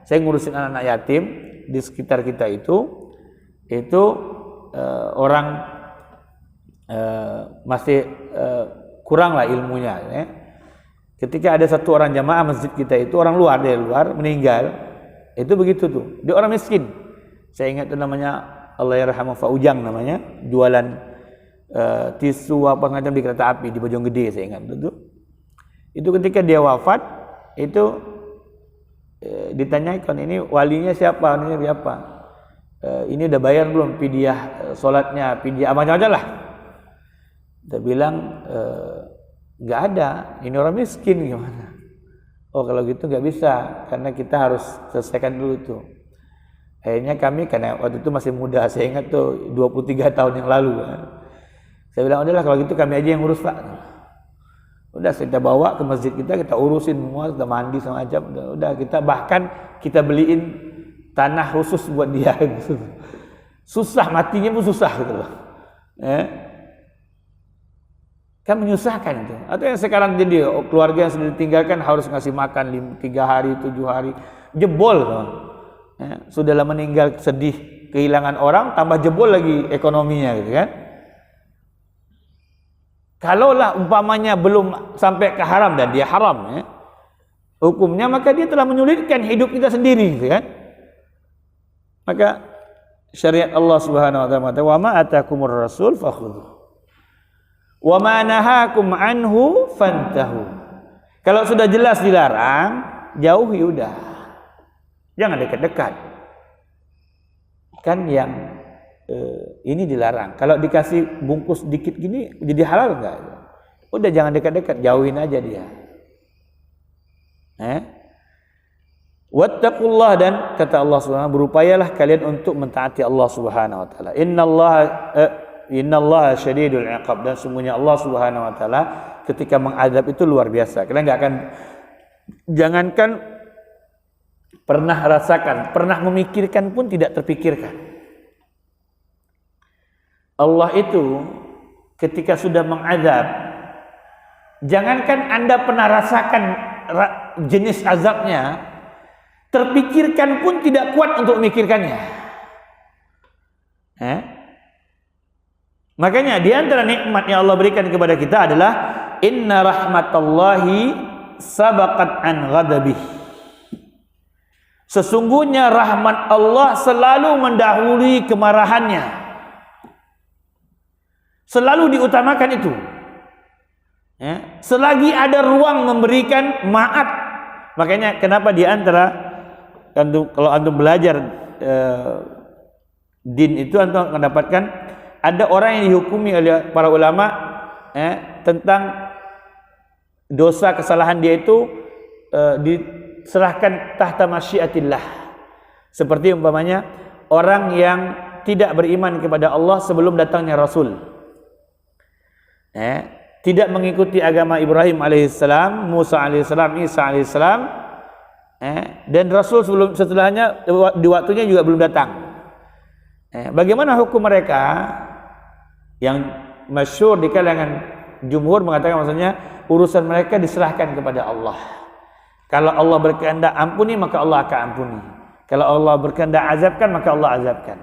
saya ngurusin anak-anak yatim di sekitar kita itu orang masih kurang lah ilmunya. Ya. Ketika ada satu orang jamaah masjid kita itu orang luar, dari luar meninggal, itu begitu tuh. Dia orang miskin. Saya ingat itu namanya Allah yarhamu Faujang namanya, jualan tisu apa macam di kereta api di Bojonggede, saya ingat itu. Itu ketika dia wafat itu ditanyakan, ini walinya siapa, ini siapa? Ini udah bayar belum pidyah salatnya, pidyah macam-macam lah. Dia bilang nggak ada, ini orang miskin gimana? Oh kalau gitu nggak bisa, karena kita harus selesaikan dulu itu. Akhirnya kami, karena waktu itu masih muda, saya ingat tuh 23 tahun yang lalu. Saya bilang udahlah kalau gitu kami aja yang urus Pak. Udah kita bawa ke masjid kita urusin semua, kita mandi sama macam. Udah kita bahkan kita beliin tanah khusus buat dia. Gitu. Susah, matinya pun susah gitu loh. Kan menyusahkan itu. Atau yang sekarang jadi keluarga yang sudah ditinggalkan harus ngasih makan 3 hari, 7 hari, jebol teman. Sudah lama meninggal, sedih kehilangan orang, tambah jebol lagi ekonominya gitu kan. Kalaulah umpamanya belum sampai ke haram dan dia haram hukumnya, maka dia telah menyulitkan hidup kita sendiri gitu kan. Maka syariat Allah Subhanahu wa taala, wa ma ataakumur rasul fakhudhu wa ma nahakum anhu fantahu. Kalau sudah jelas dilarang, jauhi udah. Jangan dekat-dekat. Kan yang ini dilarang. Kalau dikasih bungkus dikit gini jadi halal enggak? Udah jangan dekat-dekat, jauhin aja dia. Wattaqullah, dan kata Allah Subhanahu, berupayalah kalian untuk mentaati Allah Subhanahu wa taala. Innallaha syadidul iqab, dan sungguhnya Allah Subhanahu wa taala ketika mengadab itu luar biasa. Kalian enggak akan, jangankan pernah rasakan, pernah memikirkan pun tidak terpikirkan. Allah itu ketika sudah mengadab, jangankan Anda pernah rasakan jenis azabnya, terpikirkan pun tidak kuat untuk memikirkannya. Makanya di antara nikmat yang Allah berikan kepada kita adalah inna rahmatallahi sabaqat an ghadabihi. Sesungguhnya rahmat Allah selalu mendahului kemarahannya. Selalu diutamakan itu. Selagi ada ruang memberikan maaf. Makanya kenapa di antara kalau antum belajar din itu, antum mendapatkan ada orang yang dihukumi oleh para ulama tentang dosa kesalahan dia itu diserahkan tahta masyiatillah. Seperti umpamanya orang yang tidak beriman kepada Allah sebelum datangnya Rasul, tidak mengikuti agama Ibrahim alaihissalam, Musa alaihissalam, Isa alaihissalam, dan Rasul setelahnya di waktunya juga belum datang. Bagaimana hukum mereka? Yang masyhur di kalangan jumhur mengatakan maksudnya urusan mereka diserahkan kepada Allah. Kalau Allah berkehendak ampuni, maka Allah akan ampuni. Kalau Allah berkehendak azabkan, maka Allah azabkan.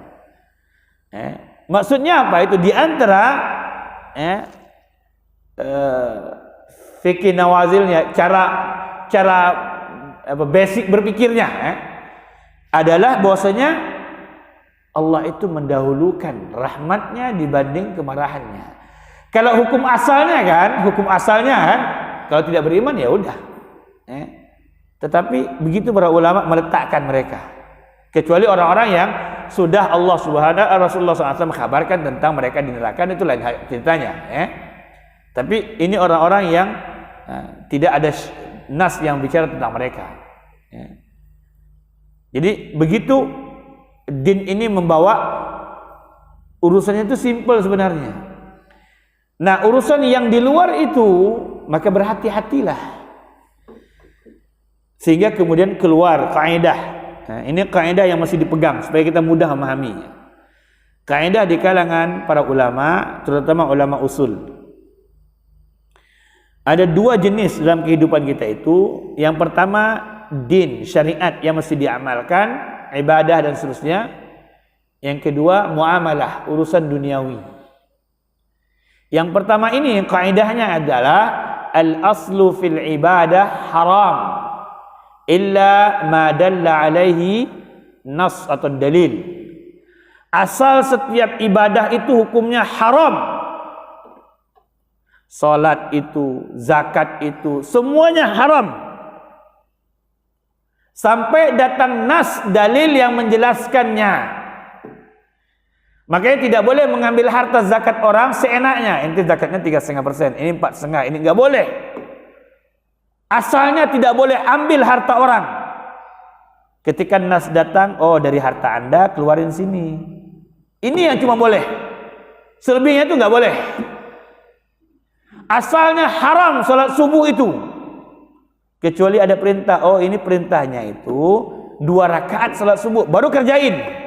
Maksudnya apa itu? Di antara fikih nawazilnya, cara basic berpikirnya adalah bahwasanya Allah itu mendahulukan rahmatnya dibanding kemarahannya. Kalau hukum asalnya kan, kalau tidak beriman ya udah. Tetapi begitu para ulama meletakkan mereka. Kecuali orang-orang yang sudah Allah Rasulullah SAW mengkabarkan tentang mereka di neraka, itu lain ceritanya. Tapi ini orang-orang yang tidak ada nas yang bicara tentang mereka. Jadi begitu din ini membawa urusannya itu simple sebenarnya. Nah, urusan yang di luar itu maka berhati-hatilah, sehingga kemudian keluar kaidah. Nah, ini kaidah yang masih dipegang supaya kita mudah memahaminya. Kaidah di kalangan para ulama, terutama ulama usul. Ada dua jenis dalam kehidupan kita itu. Yang pertama din, syariat yang mesti diamalkan, ibadah dan seterusnya. Yang kedua muamalah, urusan duniawi. Yang pertama ini kaidahnya adalah al-aslu fil ibadah haram illa ma dalla alaihi nas atau dalil. Asal setiap ibadah itu hukumnya haram. Salat itu, zakat itu, semuanya haram. Sampai datang nas, dalil yang menjelaskannya. Makanya tidak boleh mengambil harta zakat orang seenaknya. Ini zakatnya 3,5%, ini 4,5%, ini nggak boleh. Asalnya tidak boleh ambil harta orang. Ketika nas datang, oh dari harta Anda keluarin sini. Ini yang cuma boleh. Selebihnya itu nggak boleh. Asalnya haram salat subuh itu. Kecuali ada perintah, oh ini perintahnya itu 2 rakaat salat subuh, baru kerjain.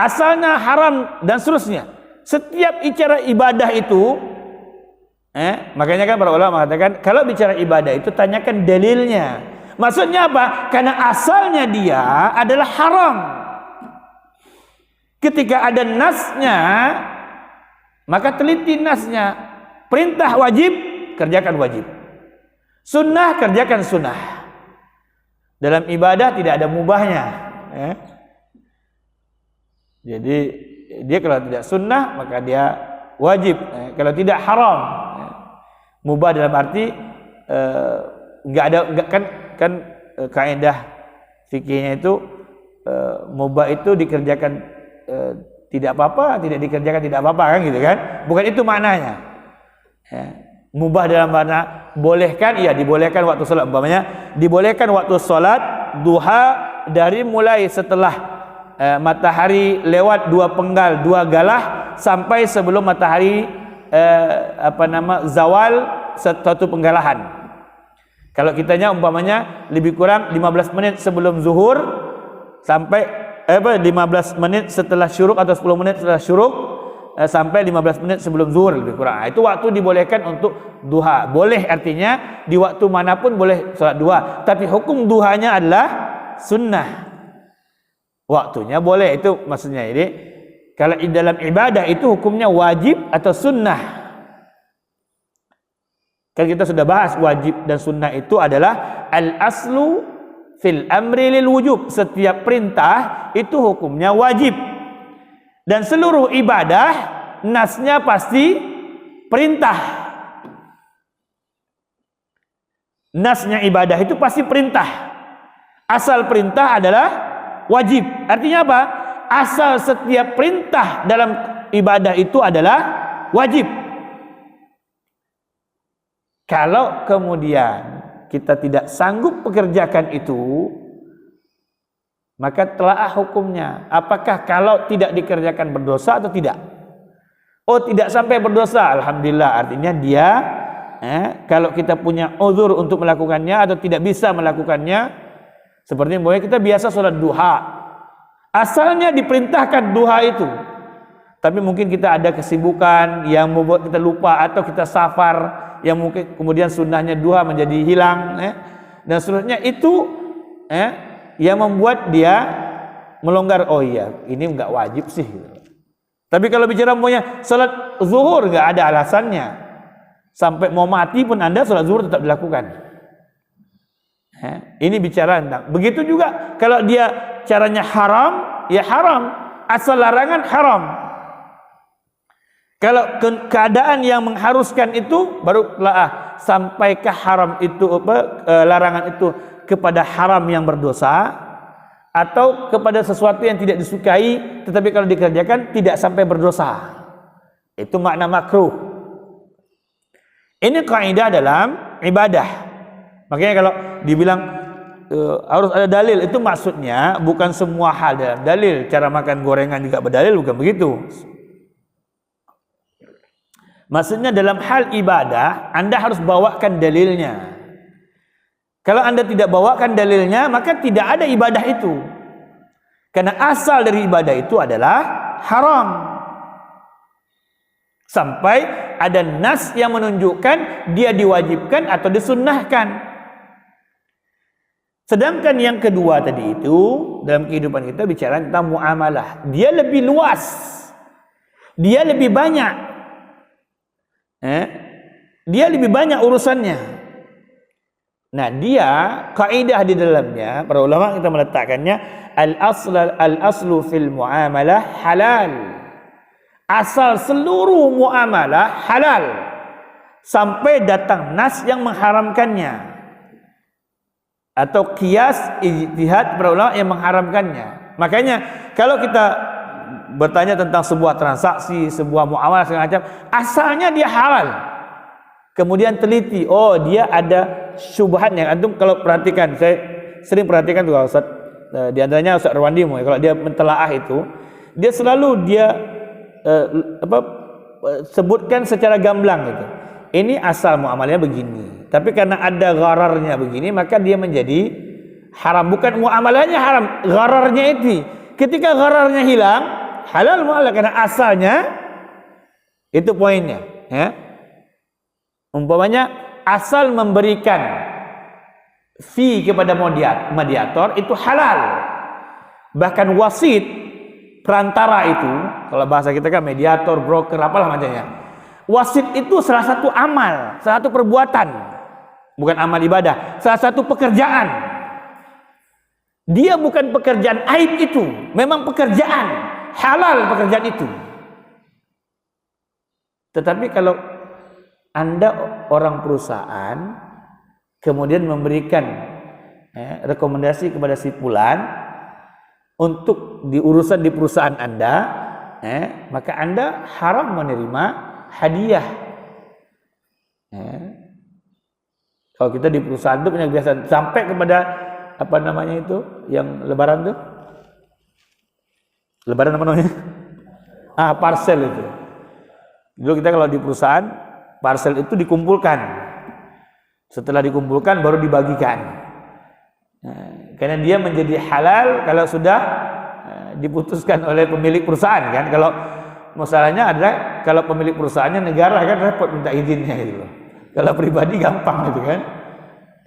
Asalnya haram dan seterusnya. Setiap bicara ibadah itu, makanya kan para ulama mengatakan kalau bicara ibadah itu tanyakan dalilnya. Maksudnya apa? Karena asalnya dia adalah haram. Ketika ada nasnya, maka teliti nasnya. Perintah wajib, kerjakan wajib. Sunnah, kerjakan sunnah. Dalam ibadah tidak ada mubahnya. Jadi dia kalau tidak sunnah maka dia wajib. Kalau tidak haram. Mubah dalam arti kan kaidah fikihnya itu mubah itu dikerjakan tidak apa-apa, tidak dikerjakan tidak apa-apa, kan gitu kan? Bukan itu maknanya. Mubah dalam makna bolehkan, iya dibolehkan waktu salat, umpamanya dibolehkan waktu salat duha dari mulai setelah matahari lewat 2 penggal 2 galah sampai sebelum matahari zawal 1 penggalahan. Kalau kitanya umpamanya lebih kurang 15 menit sebelum zuhur sampai 15 menit setelah syuruk atau 10 menit setelah syuruk sampai 15 menit sebelum zuhur lebih kurang. Itu waktu dibolehkan untuk duha. Boleh artinya di waktu manapun boleh salat duha. Tapi hukum duhanya adalah sunnah. Waktunya boleh, itu maksudnya. Jadi kalau dalam ibadah itu hukumnya wajib atau sunnah. Kan kita sudah bahas wajib dan sunnah itu adalah al-aslu fil amri lil wujub. Setiap perintah itu hukumnya wajib. Dan seluruh ibadah nasnya pasti perintah. Nasnya ibadah itu pasti perintah. Asal perintah adalah wajib. Artinya apa? Asal setiap perintah dalam ibadah itu adalah wajib. Kalau kemudian kita tidak sanggup pekerjakan itu, maka telaah hukumnya. Apakah kalau tidak dikerjakan berdosa atau tidak? Oh, tidak sampai berdosa, alhamdulillah. Artinya dia kalau kita punya uzur untuk melakukannya atau tidak bisa melakukannya, seperti kita biasa sholat duha, asalnya diperintahkan duha itu, tapi mungkin kita ada kesibukan yang membuat kita lupa, atau kita safar yang mungkin kemudian sunnahnya duha menjadi hilang, dan seterusnya, itu yang membuat dia melonggar. Oh iya, ini enggak wajib sih. Tapi kalau bicara salat zuhur, enggak ada alasannya. Sampai mau mati pun Anda salat zuhur tetap dilakukan. Ini bicara tentang. Begitu juga kalau dia caranya haram, ya haram. Asal larangan haram. Kalau keadaan yang mengharuskan itu, baru sampaikah haram itu larangan itu kepada haram yang berdosa, atau kepada sesuatu yang tidak disukai tetapi kalau dikerjakan tidak sampai berdosa. Itu makna makruh. Ini kaidah dalam ibadah. Makanya kalau dibilang harus ada dalil, itu maksudnya bukan semua hal dalam dalil. Cara makan gorengan juga berdalil, bukan begitu. Maksudnya dalam hal ibadah Anda harus bawakan dalilnya. Kalau Anda tidak bawakan dalilnya, maka tidak ada ibadah itu. Karena asal dari ibadah itu adalah haram. Sampai ada nas yang menunjukkan dia diwajibkan atau disunnahkan. Sedangkan yang kedua tadi itu, dalam kehidupan kita bicara tentang muamalah. Dia lebih luas. Dia lebih banyak. Dia lebih banyak urusannya. Nah, dia kaidah di dalamnya, para ulama kita meletakkannya al-aslu fil muamalah halal. Asal seluruh muamalah halal sampai datang nas yang mengharamkannya, atau qiyas ijtihad para ulama yang mengharamkannya. Makanya kalau kita bertanya tentang sebuah transaksi, sebuah muamalah segala macam, asalnya dia halal. Kemudian teliti, oh dia ada syubhat yang antum kalau perhatikan, saya sering perhatikan tuh Ustaz, di antaranya Ustaz Rwandi, kalau dia mentelaah itu, dia selalu sebutkan secara gamblang gitu. Ini asal muamalahnya begini, tapi karena ada ghararnya begini, maka dia menjadi haram. Bukan muamalahnya haram, ghararnya itu. Ketika ghararnya hilang, halal muamalah karena asalnya itu poinnya, ya. Umpamanya asal memberikan fee kepada mediator itu halal. Bahkan wasit, perantara itu, kalau bahasa kita kan mediator, broker, apalah macamnya. Wasit itu salah satu amal, salah satu perbuatan. Bukan amal ibadah, salah satu pekerjaan. Dia bukan pekerjaan aib itu, memang pekerjaan, halal pekerjaan itu. Tetapi kalau Anda orang perusahaan kemudian memberikan rekomendasi kepada si fulan untuk diurusan di perusahaan Anda, maka Anda haram menerima hadiah. Kalau kita di perusahaan itu punya kebiasaan sampai kepada apa namanya itu yang lebaran tuh, lebaran apa namanya? Parcel itu. Dulu kita kalau di perusahaan parcel itu dikumpulkan, setelah dikumpulkan baru dibagikan. Karena dia menjadi halal kalau sudah diputuskan oleh pemilik perusahaan kan. Kalau masalahnya adalah kalau pemilik perusahaannya negara kan repot minta izinnya gitu. Kalau pribadi gampang gitu kan.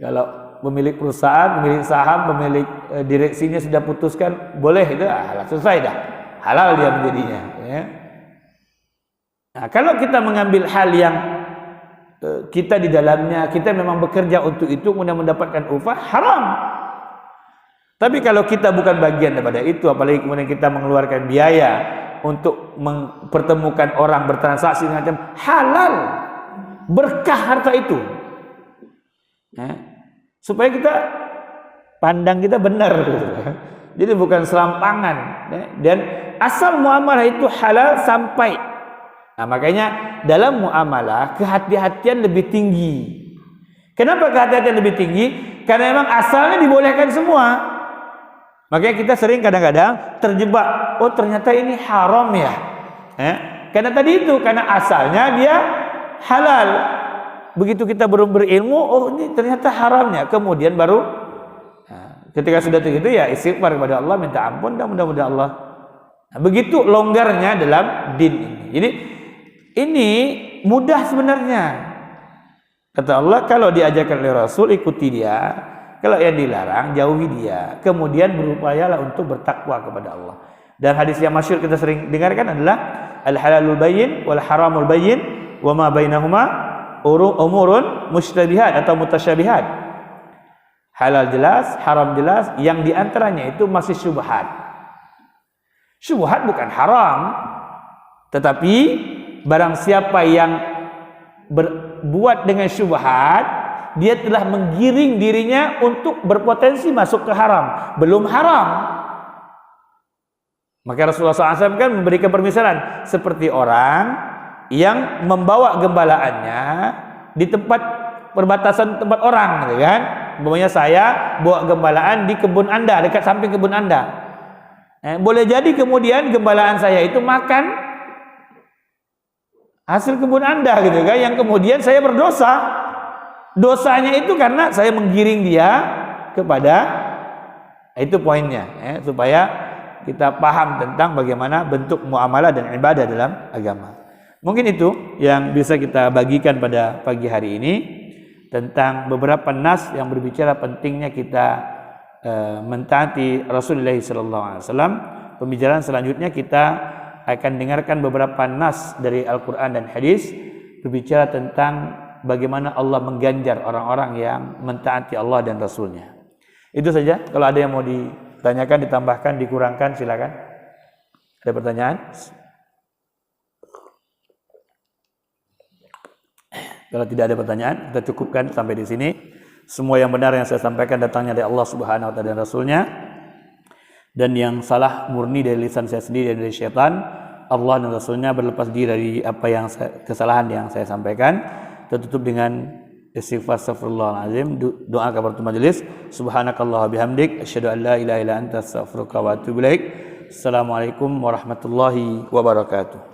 Kalau pemilik perusahaan, pemilik saham, pemilik direksinya sudah putuskan boleh, itu selesai dah, halal dia menjadinya. Ya. Nah, kalau kita mengambil hal yang kita di dalamnya, kita memang bekerja untuk itu, kemudian mendapatkan upah, haram. Tapi kalau kita bukan bagian daripada itu, apalagi kemudian kita mengeluarkan biaya untuk mempertemukan orang, bertransaksi macam, halal, berkah harta itu. Supaya kita pandang kita benar. Jadi bukan selampangan. Dan asal muamalah itu halal sampai. Nah, makanya dalam muamalah kehati-hatian lebih tinggi. Kenapa kehati-hatian lebih tinggi? Karena memang asalnya dibolehkan semua. Makanya kita sering kadang-kadang terjebak, oh ternyata ini haram ya. Karena tadi itu, karena asalnya dia halal. Begitu kita belum berilmu, oh ini ternyata haramnya. Kemudian baru ketika sudah begitu ya istighfar kepada Allah, minta ampun, dan mudah-mudahan Allah. Begitu longgarnya dalam din ini. Jadi ini mudah sebenarnya. Kata Allah, kalau diajarkan oleh Rasul ikuti dia, kalau yang dilarang jauhi dia. Kemudian berupayalah untuk bertakwa kepada Allah. Dan hadis yang masyhur kita sering dengarkan adalah al-halalul bayyin wal haramul bayyin wa ma bainahuma umurun mustabihat atau mutasyabihat. Halal jelas, haram jelas, yang diantaranya itu masih syubhat. Syubhat bukan haram, tetapi barang siapa yang berbuat dengan syubhat, dia telah menggiring dirinya untuk berpotensi masuk ke haram. Belum haram. Maka Rasulullah SAW kan memberikan permisalan seperti orang yang membawa gembalaannya di tempat perbatasan tempat orang, gitu kan? Umpamanya saya bawa gembalaan di kebun Anda, dekat samping kebun Anda. Boleh jadi kemudian gembalaan saya itu makan hasil kebun Anda, gitu kan? Yang kemudian saya berdosa. Dosanya itu karena saya menggiring dia kepada, itu poinnya, supaya kita paham tentang bagaimana bentuk muamalah dan ibadah dalam agama. Mungkin itu yang bisa kita bagikan pada pagi hari ini tentang beberapa nas yang berbicara pentingnya kita mentaati Rasulullah SAW. Pembicaraan selanjutnya kita akan dengarkan beberapa nas dari Al-Quran dan hadis berbicara tentang bagaimana Allah mengganjar orang-orang yang mentaati Allah dan Rasulnya. Itu saja. Kalau ada yang mau ditanyakan, ditambahkan, dikurangkan, silakan. Ada pertanyaan? Kalau tidak ada pertanyaan, kita cukupkan sampai di sini. Semua yang benar yang saya sampaikan datangnya dari Allah Subhanahu wa taala dan Rasulnya. Dan yang salah murni dari lisan saya sendiri dan dari syaitan. Allah dan Rasulnya berlepas diri dari apa yang kesalahan yang saya sampaikan. Kita tutup dengan istighfar astaghfirullahalazim, doa kafaratul majelis. Subhanakallah bihamdik asyhadu an la ilaha illa anta astaghfiruka wa atubu ilaik. Assalamualaikum warahmatullahi wabarakatuh.